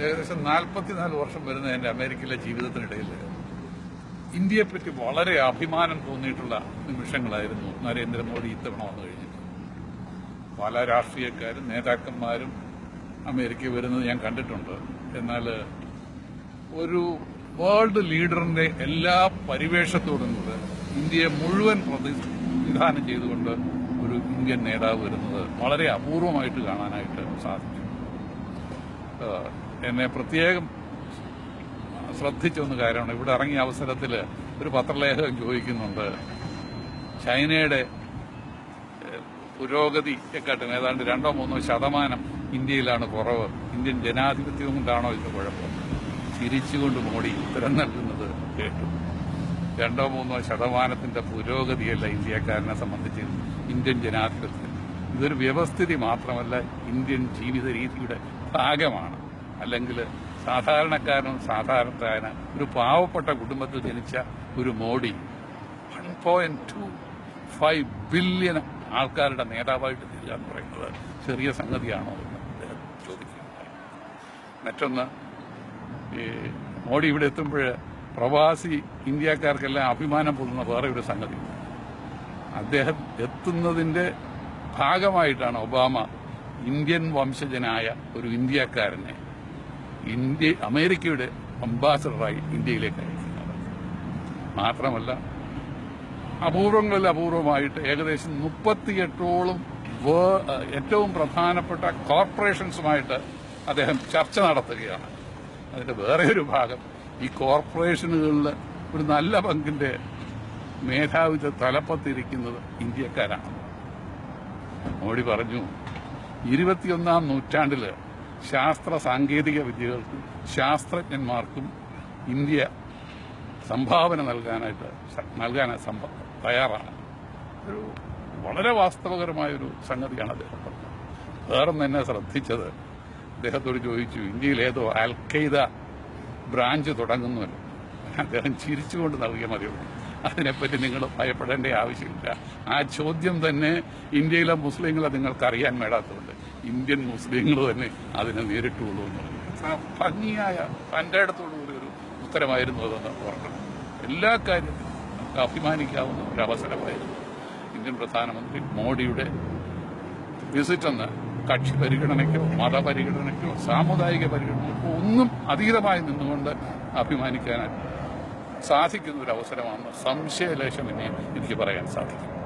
ഏകദേശം 44 വർഷം വരുന്ന എൻ്റെ അമേരിക്കയിലെ ജീവിതത്തിനിടയിൽ ഇന്ത്യയെപ്പറ്റി വളരെ അഭിമാനം തോന്നിയിട്ടുള്ള നിമിഷങ്ങളായിരുന്നു നരേന്ദ്രമോദി ഇത്തവണ വന്നു കഴിഞ്ഞിട്ട്. പല രാഷ്ട്രീയക്കാരും നേതാക്കന്മാരും അമേരിക്ക വരുന്നത് ഞാൻ കണ്ടിട്ടുണ്ട്. എന്നാൽ ഒരു വേൾഡ് ലീഡറിന്റെ എല്ലാ പരിവേഷത്തോടും കൂടെ ഇന്ത്യയെ മുഴുവൻ പ്രതിനിധാനം ചെയ്തുകൊണ്ട് ഒരു ഇന്ത്യൻ നേതാവ് വരുന്നത് വളരെ അപൂർവമായിട്ട് കാണാനായിട്ട് സാധിക്കും. എന്നെ പ്രത്യേകം ശ്രദ്ധിച്ചൊന്ന് കാര്യമാണ്, ഇവിടെ ഇറങ്ങിയ അവസരത്തിൽ ഒരു പത്രലേഖകൻ ചോദിക്കുന്നുണ്ട്, ചൈനയുടെ പുരോഗതിയെക്കാട്ടും ഏതാണ്ട് 2-3% ഇന്ത്യയിലാണ് കുറവ്, ഇന്ത്യൻ ജനാധിപത്യം കൊണ്ടാണോ ഇത് കുഴപ്പം? ചിരിച്ചുകൊണ്ട് മോഡി ഉത്തരം നൽകുന്നത് കേട്ടു. 2-3% പുരോഗതിയല്ല ഇന്ത്യക്കാരനെ സംബന്ധിച്ച് ഇന്ത്യൻ ജനാധിപത്യം. ഇതൊരു വ്യവസ്ഥിതി മാത്രമല്ല, ഇന്ത്യൻ ജീവിത രീതിയുടെ ഭാഗമാണ്. അല്ലെങ്കിൽ സാധാരണക്കാരന് ഒരു പാവപ്പെട്ട കുടുംബത്തിൽ ജനിച്ച ഒരു മോഡി 1.25 ബില്യൺ ആൾക്കാരുടെ നേതാവായിട്ട് തീരുക എന്ന് പറയുന്നത് ചെറിയ സംഗതിയാണോ എന്ന് അദ്ദേഹം ചോദിക്കുകയുണ്ടായി. മറ്റൊന്ന്, ഈ മോഡി ഇവിടെ എത്തുമ്പോൾ പ്രവാസി ഇന്ത്യക്കാർക്കെല്ലാം അഭിമാനം പൊതുന്ന വേറെ ഒരു സംഗതി, അദ്ദേഹം എത്തുന്നതിന്റെ ഭാഗമായിട്ടാണ് ഒബാമ ഇന്ത്യൻ വംശജനായ ഒരു ഇന്ത്യക്കാരനെ അമേരിക്കയുടെ അംബാസഡറായി ഇന്ത്യയിലേക്ക് അയക്കുന്നത്. മാത്രമല്ല, അപൂർവങ്ങളിൽ അപൂർവമായിട്ട് ഏകദേശം 38ഓളം ഏറ്റവും പ്രധാനപ്പെട്ട കോർപ്പറേഷൻസുമായിട്ട് അദ്ദേഹം ചർച്ച നടത്തുകയാണ്. അതിന്റെ വേറെ ഒരു ഭാഗം, ഈ കോർപ്പറേഷനുകളിൽ ഒരു നല്ല പങ്കിന്റെ മേധാവിത്വ തലപ്പത്തിരിക്കുന്നത് ഇന്ത്യക്കാരാണ്. മോഡി പറഞ്ഞു, 21ാം നൂറ്റാണ്ടില് ശാസ്ത്ര സാങ്കേതിക വിദ്യകൾക്കും ശാസ്ത്രജ്ഞന്മാർക്കും ഇന്ത്യ സംഭാവന നൽകാൻ തയ്യാറാണ്. ഒരു വളരെ വാസ്തവകരമായൊരു സംഗതിയാണ് അദ്ദേഹം പറഞ്ഞത്. വേറൊന്നും എന്നെ ശ്രദ്ധിച്ചത്, അദ്ദേഹത്തോട് ചോദിച്ചു, ഇന്ത്യയിൽ ഏതോ അൽഖയ്ദ ബ്രാഞ്ച് തുടങ്ങുന്നുവല്ലോ. അദ്ദേഹം ചിരിച്ചുകൊണ്ട് നൽകിയ മതിയുള്ളൂ. അതിനെപ്പറ്റി നിങ്ങൾ ഭയപ്പെടേണ്ട ആവശ്യമില്ല. ആ ചോദ്യം തന്നെ ഇന്ത്യയിലെ മുസ്ലിങ്ങളെ നിങ്ങൾക്ക് അറിയാൻ മേടാത്തതുണ്ട്. ഇന്ത്യൻ മുസ്ലിങ്ങൾ തന്നെ അതിനെ നേരിട്ടുള്ളൂ എന്ന് പറഞ്ഞു. ഭംഗിയായ തന്റെ അടുത്തുള്ള ഒരു ഉത്തരമായിരുന്നു അതെന്ന് ഓർക്കണം. എല്ലാ കാര്യത്തിലും നമുക്ക് അഭിമാനിക്കാവുന്ന ഒരു അവസരമായിരുന്നു ഇന്ത്യൻ പ്രധാനമന്ത്രി മോഡിയുടെ വിസിറ്റെന്ന് കക്ഷി പരിഗണനയ്ക്കോ മതപരിഗണനയ്ക്കോ സാമുദായിക പരിഗണനയ്ക്കോ ഒന്നും അതീതമായി നിന്നുകൊണ്ട് അഭിമാനിക്കാൻ സാധിക്കുന്ന ഒരു അവസരമാണെന്ന് സംശയലേശം എനിക്ക് പറയാൻ സാധിക്കും.